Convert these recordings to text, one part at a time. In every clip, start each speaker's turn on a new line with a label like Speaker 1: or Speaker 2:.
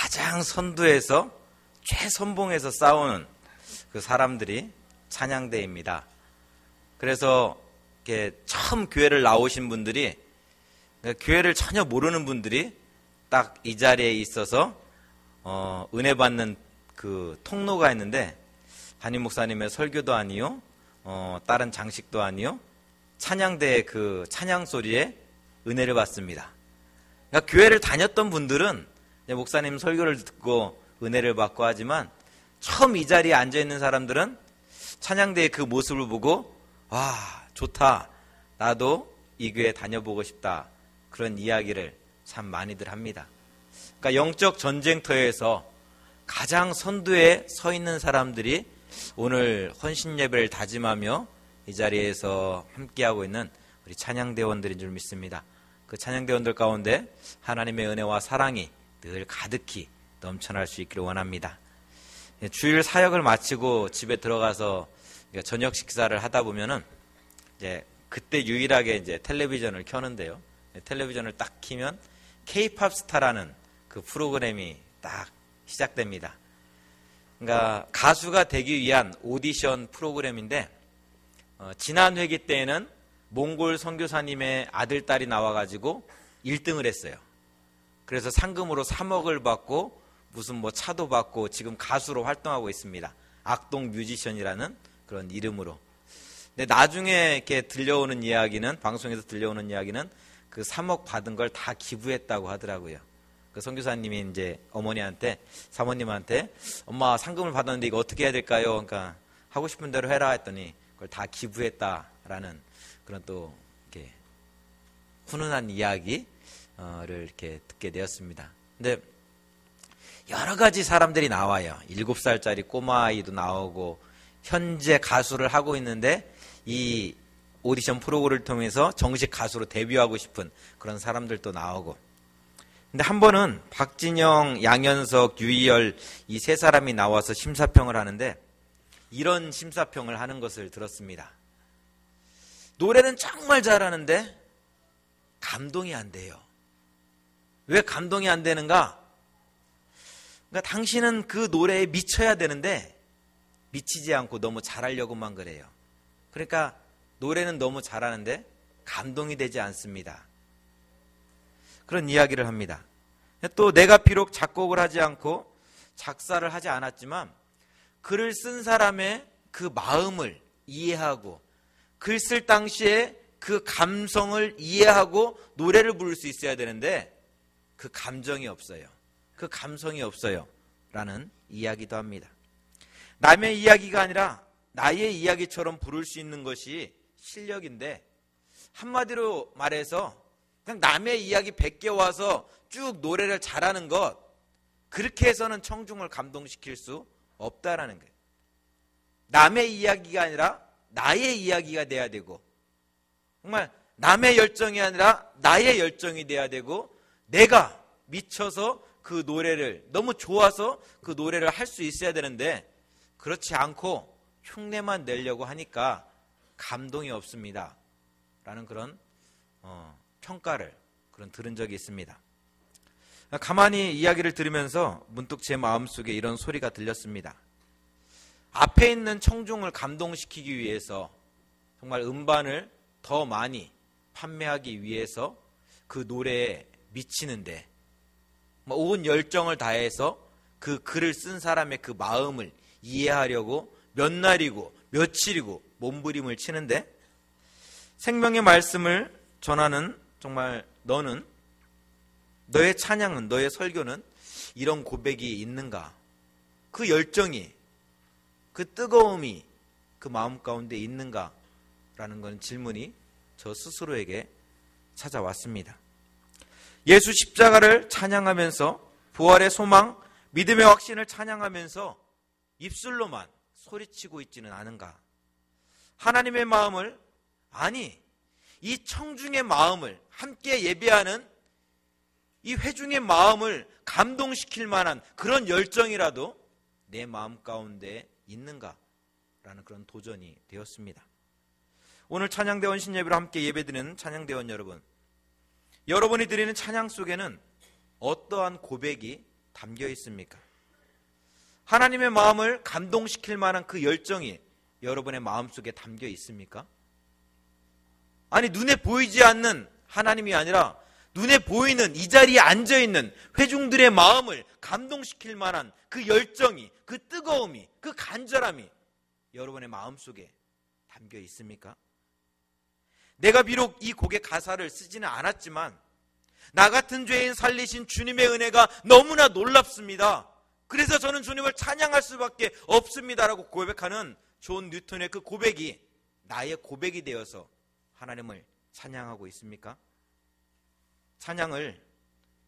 Speaker 1: 가장 선두에서 최선봉에서 싸우는 그 사람들이 찬양대입니다. 그래서 이렇게 처음 교회를 나오신 분들이, 그러니까 교회를 전혀 모르는 분들이 딱 이 자리에 있어서 은혜 받는 그 통로가 있는데, 담임 목사님의 설교도 아니요, 다른 장식도 아니요, 찬양대의 그 찬양 소리에 은혜를 받습니다. 그러니까 교회를 다녔던 분들은 목사님 설교를 듣고 은혜를 받고 하지만, 처음 이 자리에 앉아 있는 사람들은 찬양대의 그 모습을 보고 와, 좋다, 나도 이 교회 다녀보고 싶다, 그런 이야기를 참 많이들 합니다. 그러니까 영적 전쟁터에서 가장 선두에 서 있는 사람들이 오늘 헌신 예배를 다짐하며 이 자리에서 함께하고 있는 우리 찬양대원들인 줄 믿습니다. 그 찬양대원들 가운데 하나님의 은혜와 사랑이 늘 가득히 넘쳐날 수 있기를 원합니다. 주일 사역을 마치고 집에 들어가서 저녁 식사를 하다 보면은 이제 그때 유일하게 이제 텔레비전을 켜는데요. 텔레비전을 딱 켜면 K-팝 스타라는 그 프로그램이 딱 시작됩니다. 그러니까 가수가 되기 위한 오디션 프로그램인데, 지난 회기 때에는 몽골 선교사님의 아들, 딸이 나와가지고 1등을 했어요. 그래서 상금으로 3억을 받고 무슨 뭐 차도 받고 지금 가수로 활동하고 있습니다. 악동 뮤지션이라는 그런 이름으로. 근데 나중에 이렇게 들려오는 이야기는, 방송에서 들려오는 이야기는 그 3억 받은 걸 다 기부했다고 하더라고요. 그 선교사님이 이제 어머니한테, 사모님한테, 엄마 상금을 받았는데 이거 어떻게 해야 될까요? 그러니까 하고 싶은 대로 해라 했더니 그걸 다 기부했다라는 그런 또 이렇게 훈훈한 이야기를 이렇게 듣게 되었습니다. 근데 여러 가지 사람들이 나와요. 7살짜리 꼬마아이도 나오고, 현재 가수를 하고 있는데 이 오디션 프로그램을 통해서 정식 가수로 데뷔하고 싶은 그런 사람들도 나오고. 근데 한 번은 박진영, 양현석, 유희열 이 세 사람이 나와서 심사평을 하는데 이런 심사평을 하는 것을 들었습니다. 노래는 정말 잘하는데 감동이 안 돼요. 왜 감동이 안 되는가? 그러니까 당신은 그 노래에 미쳐야 되는데 미치지 않고 너무 잘하려고만 그래요. 그러니까 노래는 너무 잘하는데 감동이 되지 않습니다. 그런 이야기를 합니다. 또 내가 비록 작곡을 하지 않고 작사를 하지 않았지만 글을 쓴 사람의 그 마음을 이해하고 글 쓸 당시에 그 감성을 이해하고 노래를 부를 수 있어야 되는데 그 감정이 없어요. 그 감성이 없어요. 라는 이야기도 합니다. 남의 이야기가 아니라 나의 이야기처럼 부를 수 있는 것이 실력인데, 한마디로 말해서 그냥 남의 이야기 100개 와서 쭉 노래를 잘하는 것, 그렇게 해서는 청중을 감동시킬 수 없다라는 거예요. 남의 이야기가 아니라 나의 이야기가 돼야 되고, 정말 남의 열정이 아니라 나의 열정이 돼야 되고, 내가 미쳐서 그 노래를, 너무 좋아서 그 노래를 할 수 있어야 되는데 그렇지 않고 흉내만 내려고 하니까 감동이 없습니다 라는 그런 평가를 들은 적이 있습니다. 가만히 이야기를 들으면서 문득 제 마음속에 이런 소리가 들렸습니다. 앞에 있는 청중을 감동시키기 위해서 정말 음반을 더 많이 판매하기 위해서 그 노래에 미치는데 온 열정을 다해서 그 글을 쓴 사람의 그 마음을 이해하려고 몇 날이고 며칠이고 몸부림을 치는데, 생명의 말씀을 전하는 정말 너는, 너의 찬양은, 너의 설교는 이런 고백이 있는가? 그 열정이, 그 뜨거움이 그 마음 가운데 있는가? 라는 건 질문이 저 스스로에게 찾아왔습니다. 예수 십자가를 찬양하면서 부활의 소망, 믿음의 확신을 찬양하면서 입술로만 소리치고 있지는 않은가? 하나님의 마음을, 아니 이 청중의 마음을, 함께 예배하는 이 회중의 마음을 감동시킬 만한 그런 열정이라도 내 마음 가운데 있는가라는 그런 도전이 되었습니다. 오늘 찬양대원 신예배로 함께 예배드리는 찬양대원 여러분, 여러분이 드리는 찬양 속에는 어떠한 고백이 담겨 있습니까? 하나님의 마음을 감동시킬 만한 그 열정이 여러분의 마음속에 담겨 있습니까? 아니, 눈에 보이지 않는 하나님이 아니라 눈에 보이는 이 자리에 앉아있는 회중들의 마음을 감동시킬 만한 그 열정이, 그 뜨거움이, 그 간절함이 여러분의 마음속에 담겨 있습니까? 내가 비록 이 곡의 가사를 쓰지는 않았지만 나 같은 죄인 살리신 주님의 은혜가 너무나 놀랍습니다. 그래서 저는 주님을 찬양할 수밖에 없습니다라고 고백하는 존 뉴턴의 그 고백이 나의 고백이 되어서 하나님을 찬양하고 있습니까? 찬양을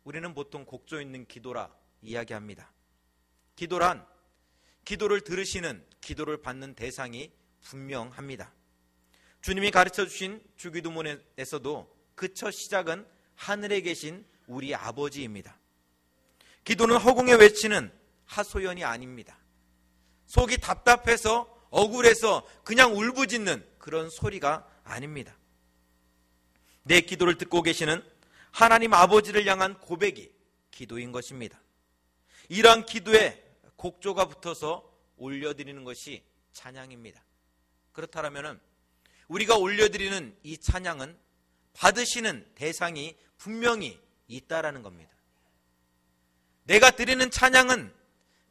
Speaker 1: 우리는 보통 곡조 있는 기도라 이야기합니다. 기도란 기도를 들으시는, 기도를 받는 대상이 분명합니다. 주님이 가르쳐 주신 주기도문에서도 그 첫 시작은 하늘에 계신 우리 아버지입니다. 기도는 허공에 외치는 하소연이 아닙니다. 속이 답답해서 억울해서 그냥 울부짖는 그런 소리가 아닙니다. 내 기도를 듣고 계시는 하나님 아버지를 향한 고백이 기도인 것입니다. 이러한 기도에 곡조가 붙어서 올려드리는 것이 찬양입니다. 그렇다면 우리가 올려드리는 이 찬양은 받으시는 대상이 분명히 있다라는 겁니다. 내가 드리는 찬양은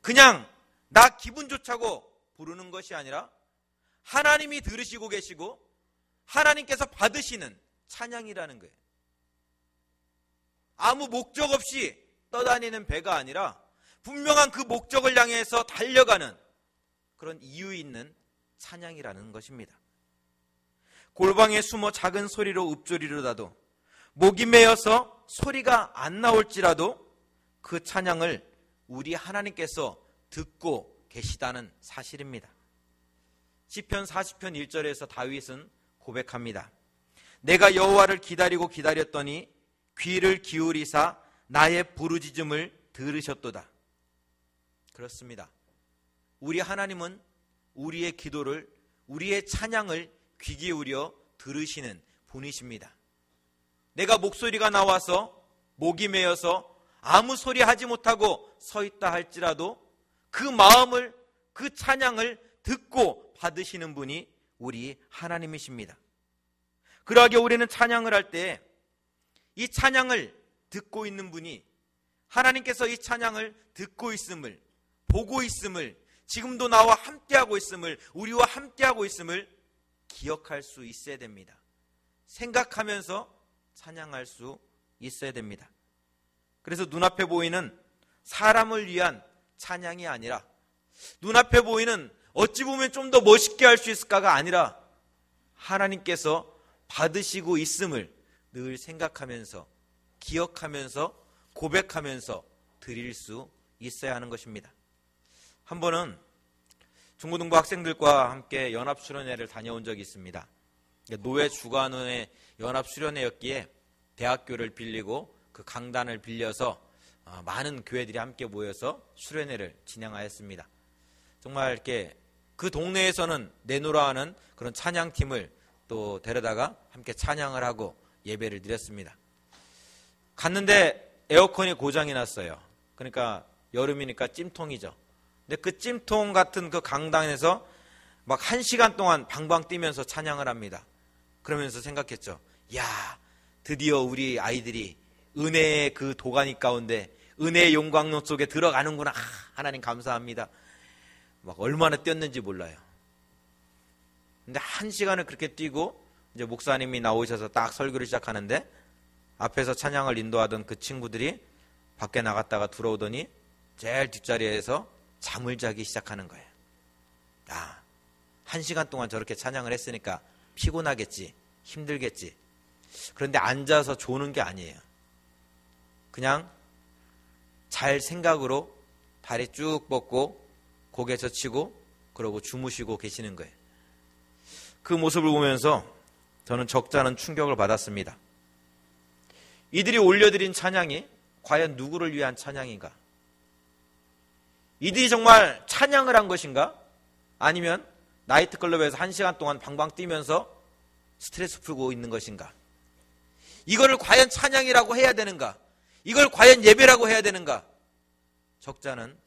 Speaker 1: 그냥 나 기분 좋자고 부르는 것이 아니라 하나님이 들으시고 계시고 하나님께서 받으시는 찬양이라는 거예요. 아무 목적 없이 떠다니는 배가 아니라 분명한 그 목적을 향해서 달려가는 그런 이유 있는 찬양이라는 것입니다. 골방에 숨어 작은 소리로 읊조리로라도 목이 메어서 소리가 안 나올지라도 그 찬양을 우리 하나님께서 듣고 계시다는 사실입니다. 시편 40편 1절에서 다윗은 고백합니다. 내가 여호와를 기다리고 기다렸더니 귀를 기울이사 나의 부르짖음을 들으셨도다. 그렇습니다. 우리 하나님은 우리의 기도를, 우리의 찬양을 귀 기울여 들으시는 분이십니다. 내가 목소리가 나와서 목이 메어서 아무 소리 하지 못하고 서 있다 할지라도 그 마음을, 그 찬양을 듣고 받으시는 분이 우리 하나님이십니다. 그러하게 우리는 찬양을 할 때 이 찬양을 듣고 있는 분이, 하나님께서 이 찬양을 듣고 있음을, 보고 있음을, 지금도 나와 함께하고 있음을, 우리와 함께하고 있음을 기억할 수 있어야 됩니다. 생각하면서 찬양할 수 있어야 됩니다. 그래서 눈앞에 보이는 사람을 위한 찬양이 아니라, 눈앞에 보이는 어찌 보면 좀 더 멋있게 할 수 있을까가 아니라 하나님께서 받으시고 있음을 늘 생각하면서, 기억하면서, 고백하면서 드릴 수 있어야 하는 것입니다. 한 번은 중고등부 학생들과 함께 연합수련회를 다녀온 적이 있습니다. 노회 주관의 연합수련회였기에 대학교를 빌리고 그 강단을 빌려서 많은 교회들이 함께 모여서 수련회를 진행하였습니다. 정말 이렇게 그 동네에서는 내노라 하는 그런 찬양팀을 또 데려다가 함께 찬양을 하고 예배를 드렸습니다. 갔는데 에어컨이 고장이 났어요. 그러니까 여름이니까 찜통이죠. 근데 그 찜통 같은 그 강당에서 막 1시간 동안 방방 뛰면서 찬양을 합니다. 그러면서 생각했죠. 야, 드디어 우리 아이들이 은혜의 그 도가니 가운데, 은혜의 용광로 속에 들어가는구나. 하나님 감사합니다. 막 얼마나 뛰었는지 몰라요. 근데 1시간을 그렇게 뛰고 이제 목사님이 나오셔서 딱 설교를 시작하는데 앞에서 찬양을 인도하던 그 친구들이 밖에 나갔다가 들어오더니 제일 뒷자리에서 잠을 자기 시작하는 거예요. 1시간 동안 저렇게 찬양을 했으니까 피곤하겠지, 힘들겠지. 그런데 앉아서 조는 게 아니에요. 그냥 잘 생각으로 다리 쭉 뻗고 고개 젖히고 그러고 주무시고 계시는 거예요. 그 모습을 보면서 저는 적잖은 충격을 받았습니다. 이들이 올려드린 찬양이 과연 누구를 위한 찬양인가? 이들이 정말 찬양을 한 것인가? 아니면 나이트클럽에서 1시간 동안 방방 뛰면서 스트레스 풀고 있는 것인가? 이거를 과연 찬양이라고 해야 되는가? 이걸 과연 예배라고 해야 되는가? 적자는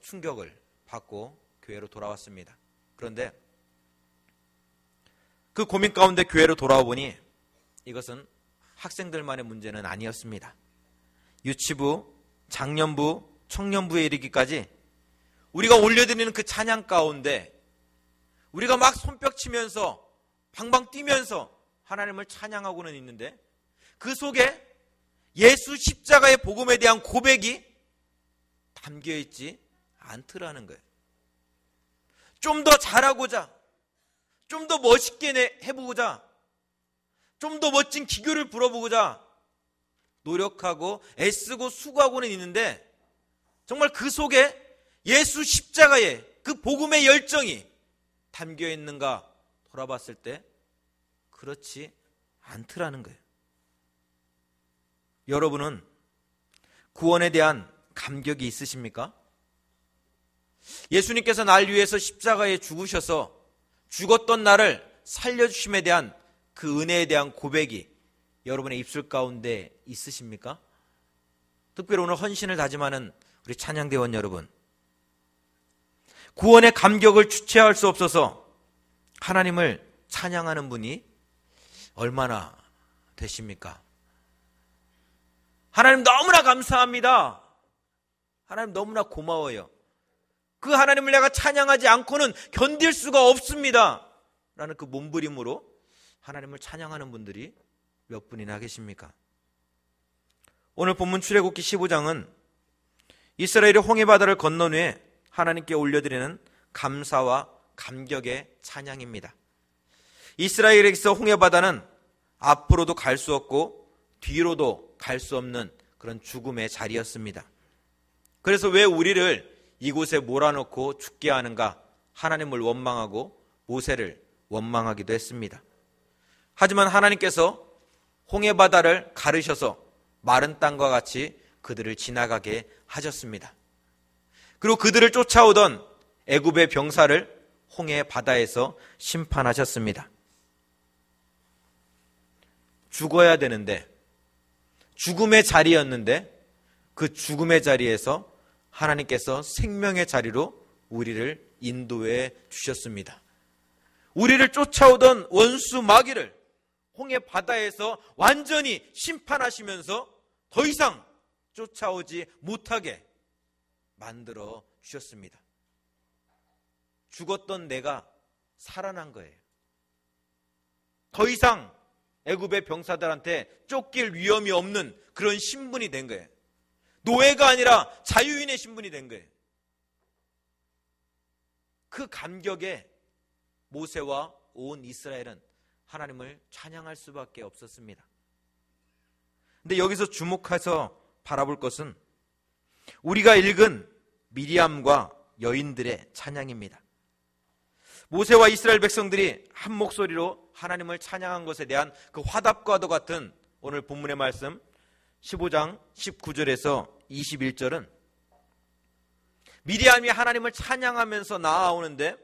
Speaker 1: 충격을 받고 교회로 돌아왔습니다. 그런데 그 고민 가운데 교회로 돌아와 보니 이것은 학생들만의 문제는 아니었습니다. 유치부, 장년부, 청년부에 이르기까지 우리가 올려드리는 그 찬양 가운데 우리가 막 손뼉치면서 방방 뛰면서 하나님을 찬양하고는 있는데 그 속에 예수 십자가의 복음에 대한 고백이 담겨있지 않더라는 거예요. 좀 더 잘하고자, 좀 더 멋있게 해보고자, 좀 더 멋진 기교를 불어보고자 노력하고 애쓰고 수고하고는 있는데 정말 그 속에 예수 십자가의 그 복음의 열정이 담겨있는가 돌아봤을 때 그렇지 않더라는 거예요. 여러분은 구원에 대한 감격이 있으십니까? 예수님께서 날 위해서 십자가에 죽으셔서 죽었던 나를 살려주심에 대한 그 은혜에 대한 고백이 여러분의 입술 가운데 있으십니까? 특별히 오늘 헌신을 다짐하는 우리 찬양대원 여러분, 구원의 감격을 주체할 수 없어서 하나님을 찬양하는 분이 얼마나 되십니까? 하나님 너무나 감사합니다. 하나님 너무나 고마워요. 그 하나님을 내가 찬양하지 않고는 견딜 수가 없습니다. 라는 그 몸부림으로 하나님을 찬양하는 분들이 몇 분이나 계십니까? 오늘 본문 출애굽기 15장은 이스라엘이 홍해바다를 건넌 후에 하나님께 올려드리는 감사와 감격의 찬양입니다. 이스라엘에게서 홍해바다는 앞으로도 갈 수 없고 뒤로도 갈 수 없는 그런 죽음의 자리였습니다. 그래서 왜 우리를 이곳에 몰아넣고 죽게 하는가 하나님을 원망하고 모세를 원망하기도 했습니다. 하지만 하나님께서 홍해바다를 가르셔서 마른 땅과 같이 그들을 지나가게 하셨습니다. 그리고 그들을 쫓아오던 애굽의 병사를 홍해바다에서 심판하셨습니다. 죽어야 되는데, 죽음의 자리였는데 그 죽음의 자리에서 하나님께서 생명의 자리로 우리를 인도해 주셨습니다. 우리를 쫓아오던 원수 마귀를 홍해바다에서 완전히 심판하시면서 더 이상 쫓아오지 못하게 만들어 주셨습니다. 죽었던 내가 살아난 거예요. 더 이상 애굽의 병사들한테 쫓길 위험이 없는 그런 신분이 된 거예요. 노예가 아니라 자유인의 신분이 된 거예요. 그 감격에 모세와 온 이스라엘은 하나님을 찬양할 수밖에 없었습니다. 근데 여기서 주목해서 바라볼 것은 우리가 읽은 미리암과 여인들의 찬양입니다. 모세와 이스라엘 백성들이 한 목소리로 하나님을 찬양한 것에 대한 그 화답과도 같은 오늘 본문의 말씀 15장 19절에서 21절은 미리암이 하나님을 찬양하면서 나아오는데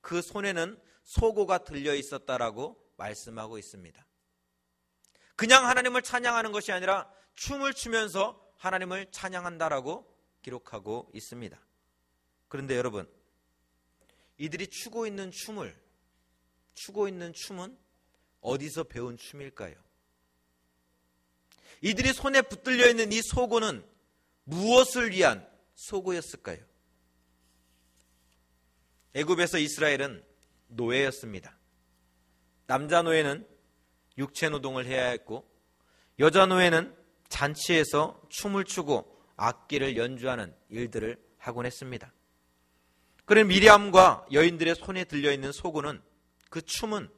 Speaker 1: 그 손에는 소고가 들려 있었다라고 말씀하고 있습니다. 그냥 하나님을 찬양하는 것이 아니라 춤을 추면서 하나님을 찬양한다라고 기록하고 있습니다. 그런데 여러분, 이들이 추고 있는 춤은 어디서 배운 춤일까요? 이들이 손에 붙들려 있는 이 소고는 무엇을 위한 소고였을까요? 애굽에서 이스라엘은 노예였습니다. 남자 노예는 육체 노동을 해야 했고 여자 노예는 잔치에서 춤을 추고 악기를 연주하는 일들을 하곤 했습니다. 그런 미리암과 여인들의 손에 들려있는 소고는, 그 춤은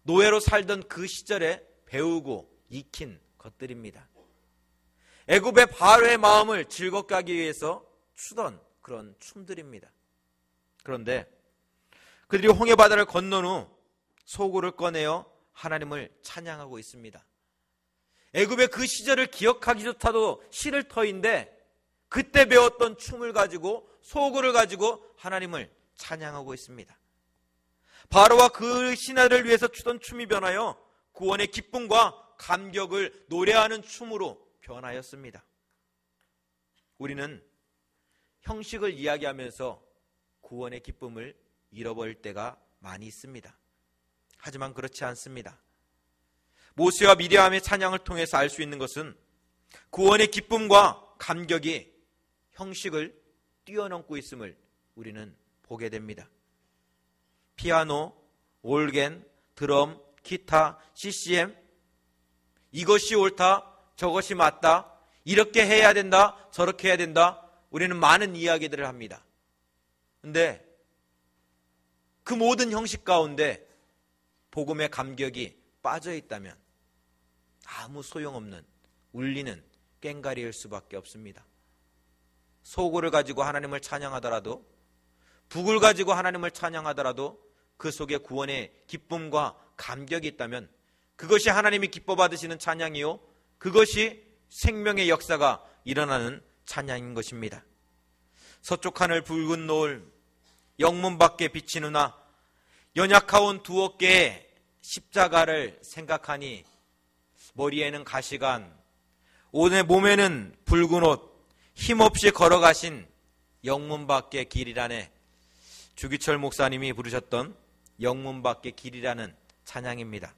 Speaker 1: 노예로 살던 그 시절에 배우고 익힌 것들입니다. 애굽의 바로의 마음을 즐겁게 하기 위해서 추던 그런 춤들입니다. 그런데 그들이 홍해바다를 건넌 후 소고를 꺼내어 하나님을 찬양하고 있습니다. 애굽의 그 시절을 기억하기조차도 싫을 터인데 그때 배웠던 춤을 가지고, 소고를 가지고 하나님을 찬양하고 있습니다. 바로와 그 신하를 위해서 추던 춤이 변하여 구원의 기쁨과 감격을 노래하는 춤으로 변하였습니다. 우리는 형식을 이야기하면서 구원의 기쁨을 잃어버릴 때가 많이 있습니다. 하지만 그렇지 않습니다. 모세와 미리암의 찬양을 통해서 알 수 있는 것은 구원의 기쁨과 감격이 형식을 뛰어넘고 있음을 우리는 보게 됩니다. 피아노, 올겐, 드럼, 기타, CCM, 이것이 옳다, 저것이 맞다, 이렇게 해야 된다, 저렇게 해야 된다, 우리는 많은 이야기들을 합니다. 근데 그 모든 형식 가운데 복음의 감격이 빠져 있다면 아무 소용없는 울리는 꽹과리일 수밖에 없습니다. 소고를 가지고 하나님을 찬양하더라도, 북을 가지고 하나님을 찬양하더라도 그 속에 구원의 기쁨과 감격이 있다면 그것이 하나님이 기뻐 받으시는 찬양이요, 그것이 생명의 역사가 일어나는 찬양인 것입니다. 서쪽 하늘 붉은 노을, 영문 밖에 비치누나 연약하온 두 어깨에 십자가를 생각하니 머리에는 가시관, 오늘 몸에는 붉은 옷, 힘없이 걸어가신 영문 밖의 길이라네. 주기철 목사님이 부르셨던 영문 밖의 길이라는 찬양입니다.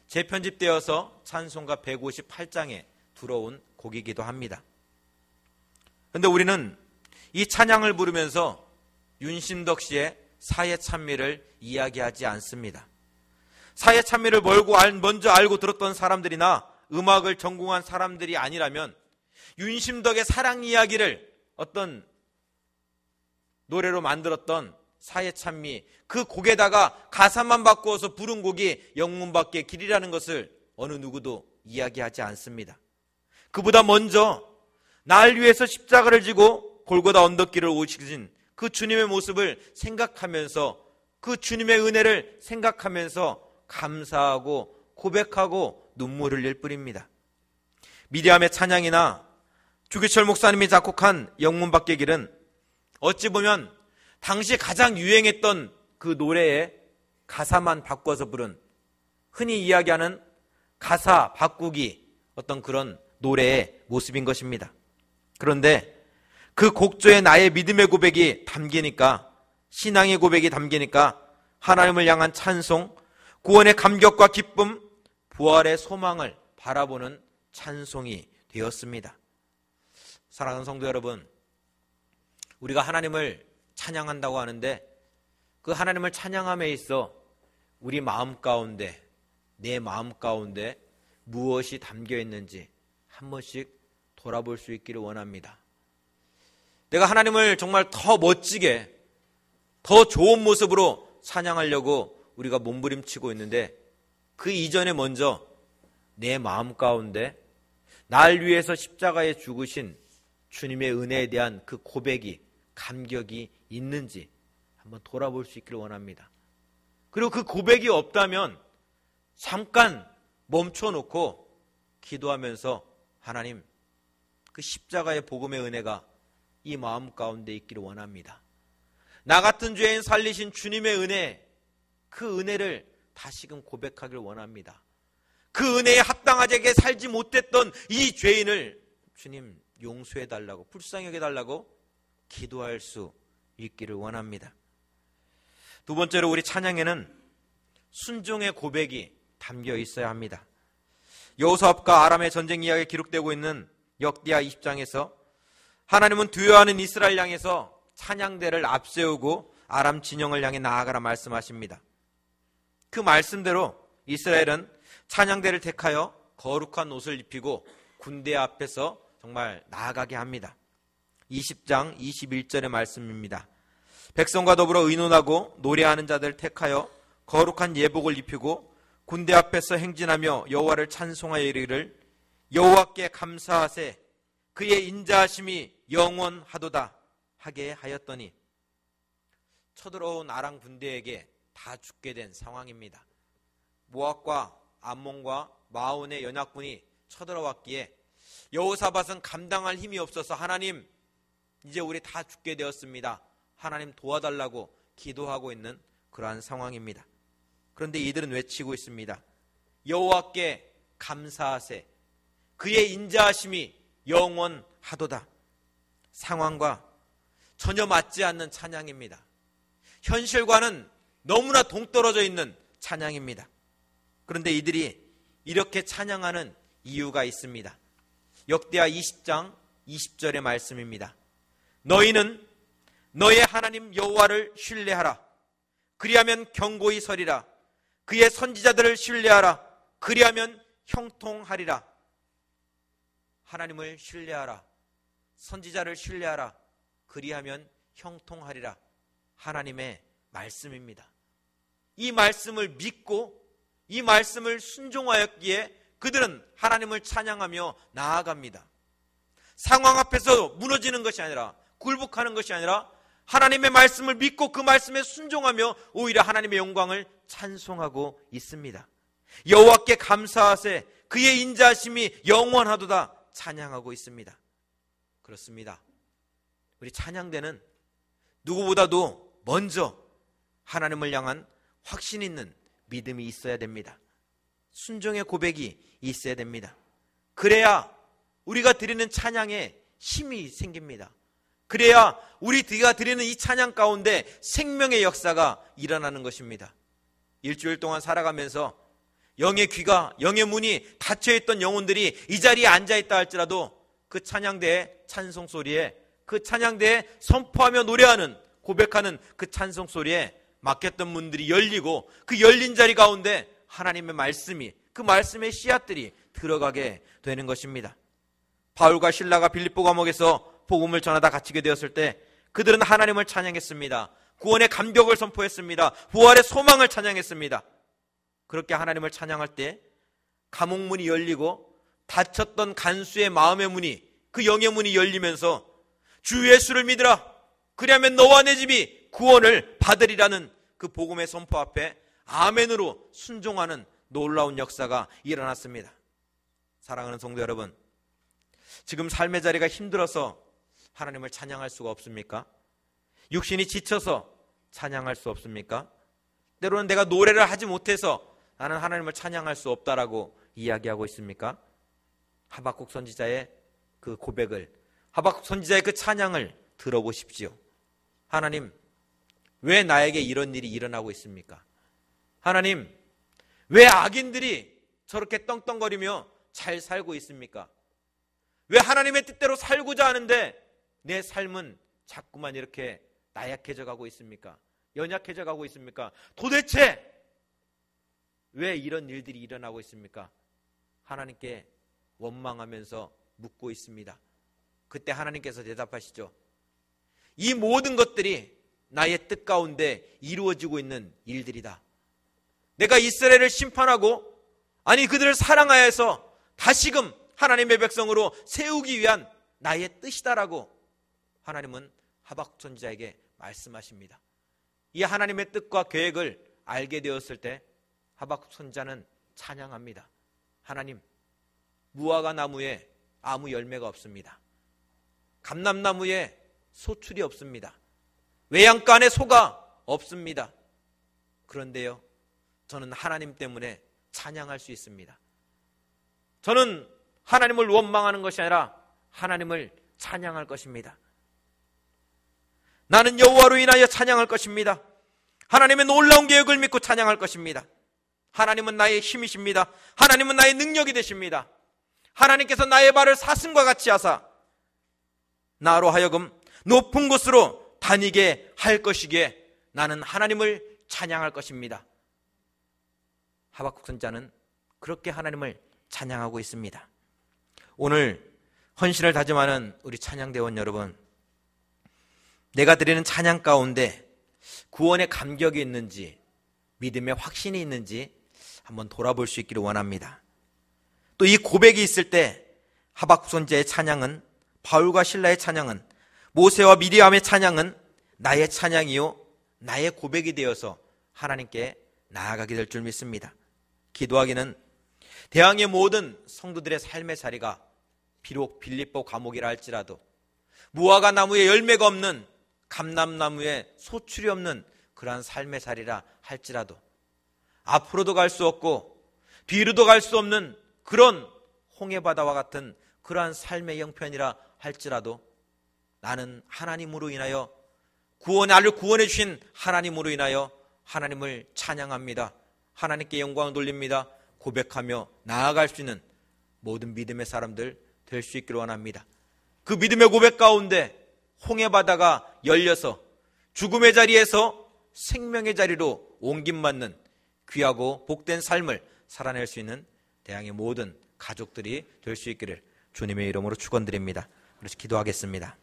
Speaker 1: 재편집되어서 찬송가 158장에 들어온 곡이기도 합니다. 그런데 우리는 이 찬양을 부르면서 윤심덕 씨의 사회 찬미를 이야기하지 않습니다. 사회 찬미를 먼저 알고 들었던 사람들이나 음악을 전공한 사람들이 아니라면 윤심덕의 사랑 이야기를 어떤 노래로 만들었던 사회 찬미, 그 곡에다가 가사만 바꾸어서 부른 곡이 영문 밖의 길이라는 것을 어느 누구도 이야기하지 않습니다. 그보다 먼저 날 위해서 십자가를 지고 골고다 언덕길을 오시신 그 주님의 모습을 생각하면서, 그 주님의 은혜를 생각하면서 감사하고 고백하고 눈물 흘릴 뿐입니다. 미리암의 찬양이나 주기철 목사님이 작곡한 영문 밖의 길은 어찌 보면 당시 가장 유행했던 그 노래의 가사만 바꿔서 부른, 흔히 이야기하는 가사 바꾸기, 어떤 그런 노래의 모습인 것입니다. 그런데 그 곡조에 나의 믿음의 고백이 담기니까, 신앙의 고백이 담기니까 하나님을 향한 찬송, 구원의 감격과 기쁨, 부활의 소망을 바라보는 찬송이 되었습니다. 사랑하는 성도 여러분, 우리가 하나님을 찬양한다고 하는데 그 하나님을 찬양함에 있어 우리 마음 가운데, 내 마음 가운데 무엇이 담겨 있는지 한 번씩 돌아볼 수 있기를 원합니다. 내가 하나님을 정말 더 멋지게, 더 좋은 모습으로 찬양하려고 우리가 몸부림치고 있는데 그 이전에 먼저 내 마음 가운데 날 위해서 십자가에 죽으신 주님의 은혜에 대한 그 고백이, 감격이 있는지 한번 돌아볼 수 있기를 원합니다. 그리고 그 고백이 없다면 잠깐 멈춰놓고 기도하면서 하나님, 그 십자가의 복음의 은혜가 이 마음 가운데 있기를 원합니다. 나 같은 죄인 살리신 주님의 은혜, 그 은혜를 다시금 고백하길 원합니다. 그 은혜에 합당하게 살지 못했던 이 죄인을 주님 용서해달라고, 불쌍하게 해달라고 기도할 수 있기를 원합니다. 두 번째로 우리 찬양에는 순종의 고백이 담겨 있어야 합니다. 여호사압과 아람의 전쟁 이야기가 기록되고 있는 역대하 20장에서 하나님은 두려워하는 이스라엘 향해서 찬양대를 앞세우고 아람 진영을 향해 나아가라 말씀하십니다. 그 말씀대로 이스라엘은 찬양대를 택하여 거룩한 옷을 입히고 군대 앞에서 정말 나아가게 합니다. 20장 21절의 말씀입니다. 백성과 더불어 의논하고 노래하는 자들을 택하여 거룩한 예복을 입히고 군대 앞에서 행진하며 여호와를 찬송하여 이르기를 여호와께 감사하세, 그의 인자하심이 영원하도다 하게 하였더니, 쳐들어온 아람 군대에게 다 죽게 된 상황입니다. 모압과 암몬과 마온의 연합군이 쳐들어왔기에 여호사밧은 감당할 힘이 없어서 하나님, 이제 우리 다 죽게 되었습니다, 하나님 도와달라고 기도하고 있는 그러한 상황입니다. 그런데 이들은 외치고 있습니다. 여호와께 감사하세, 그의 인자하심이 영원하도다. 상황과 전혀 맞지 않는 찬양입니다. 현실과는 너무나 동떨어져 있는 찬양입니다. 그런데 이들이 이렇게 찬양하는 이유가 있습니다. 역대하 20장 20절의 말씀입니다. 너희는 너의 하나님 여호와를 신뢰하라. 그리하면 견고히 서리라. 그의 선지자들을 신뢰하라. 그리하면 형통하리라. 하나님을 신뢰하라. 선지자를 신뢰하라. 그리하면 형통하리라. 하나님의 말씀입니다. 이 말씀을 믿고 이 말씀을 순종하였기에 그들은 하나님을 찬양하며 나아갑니다. 상황 앞에서 무너지는 것이 아니라, 굴복하는 것이 아니라 하나님의 말씀을 믿고 그 말씀에 순종하며 오히려 하나님의 영광을 찬송하고 있습니다. 여호와께 감사하세 그의 인자하심이 영원하도다 찬양하고 있습니다. 그렇습니다. 우리 찬양대는 누구보다도 먼저 하나님을 향한 확신 있는 믿음이 있어야 됩니다. 순종의 고백이 있어야 됩니다. 그래야 우리가 드리는 찬양에 힘이 생깁니다. 그래야 우리가 드리는 이 찬양 가운데 생명의 역사가 일어나는 것입니다. 일주일 동안 살아가면서 영의 귀가, 영의 문이 닫혀있던 영혼들이 이 자리에 앉아있다 할지라도 그 찬양대의 찬송 소리에, 그 찬양대에 선포하며 노래하는, 고백하는 그 찬송 소리에 막혔던 문들이 열리고 그 열린 자리 가운데 하나님의 말씀이, 그 말씀의 씨앗들이 들어가게 되는 것입니다. 바울과 실라가 빌립보 감옥에서 복음을 전하다 갇히게 되었을 때 그들은 하나님을 찬양했습니다. 구원의 감격을 선포했습니다. 부활의 소망을 찬양했습니다. 그렇게 하나님을 찬양할 때 감옥문이 열리고 닫혔던 간수의 마음의 문이, 그 영의 문이 열리면서 주 예수를 믿으라. 그리하면 너와 내 집이 구원을 받으리라는 그 복음의 선포 앞에 아멘으로 순종하는 놀라운 역사가 일어났습니다. 사랑하는 성도 여러분, 지금 삶의 자리가 힘들어서 하나님을 찬양할 수가 없습니까? 육신이 지쳐서 찬양할 수 없습니까? 때로는 내가 노래를 하지 못해서 나는 하나님을 찬양할 수 없다라고 이야기하고 있습니까? 하박국 선지자의 그 고백을, 하박국 선지자의 그 찬양을 들어보십시오. 하나님, 왜 나에게 이런 일이 일어나고 있습니까? 하나님, 왜 악인들이 저렇게 떵떵거리며 잘 살고 있습니까? 왜 하나님의 뜻대로 살고자 하는데 내 삶은 자꾸만 이렇게 나약해져 가고 있습니까? 연약해져 가고 있습니까? 도대체 왜 이런 일들이 일어나고 있습니까? 하나님께 원망하면서 묻고 있습니다. 그때 하나님께서 대답하시죠. 이 모든 것들이 나의 뜻 가운데 이루어지고 있는 일들이다. 내가 이스라엘을 심판하고, 아니 그들을 사랑하여서 다시금 하나님의 백성으로 세우기 위한 나의 뜻이다라고 하나님은 하박국 선지자에게 말씀하십니다. 이 하나님의 뜻과 계획을 알게 되었을 때 하박국 선지자는 찬양합니다. 하나님, 무화과 나무에 아무 열매가 없습니다. 감람나무에 소출이 없습니다. 외양간 안에 소가 없습니다. 그런데요, 저는 하나님 때문에 찬양할 수 있습니다. 저는 하나님을 원망하는 것이 아니라 하나님을 찬양할 것입니다. 나는 여호와로 인하여 찬양할 것입니다. 하나님의 놀라운 계획을 믿고 찬양할 것입니다. 하나님은 나의 힘이십니다. 하나님은 나의 능력이 되십니다. 하나님께서 나의 발을 사슴과 같이 하사 나로 하여금 높은 곳으로 다니게 할 것이기에 나는 하나님을 찬양할 것입니다. 하박국 선지자는 그렇게 하나님을 찬양하고 있습니다. 오늘 헌신을 다짐하는 우리 찬양대원 여러분, 내가 드리는 찬양 가운데 구원의 감격이 있는지, 믿음의 확신이 있는지 한번 돌아볼 수 있기를 원합니다. 또 이 고백이 있을 때 하박국 선지자의 찬양은, 바울과 실라의 찬양은, 모세와 미리암의 찬양은 나의 찬양이요 나의 고백이 되어서 하나님께 나아가게 될 줄 믿습니다. 기도하기는 대항의 모든 성도들의 삶의 자리가 비록 빌립보 감옥이라 할지라도, 무화과 나무에 열매가 없는, 감람나무에 소출이 없는 그러한 삶의 자리라 할지라도, 앞으로도 갈 수 없고 뒤로도 갈 수 없는 그런 홍해바다와 같은 그러한 삶의 형편이라 할지라도 나는 하나님으로 인하여 나를 구원해 주신 하나님으로 인하여 하나님을 찬양합니다. 하나님께 영광을 돌립니다. 고백하며 나아갈 수 있는 모든 믿음의 사람들 될 수 있기를 원합니다. 그 믿음의 고백 가운데 홍해바다가 열려서 죽음의 자리에서 생명의 자리로 옮김받는 귀하고 복된 삶을 살아낼 수 있는 대항의 모든 가족들이 될 수 있기를 주님의 이름으로 축원드립니다. 그래서 기도하겠습니다.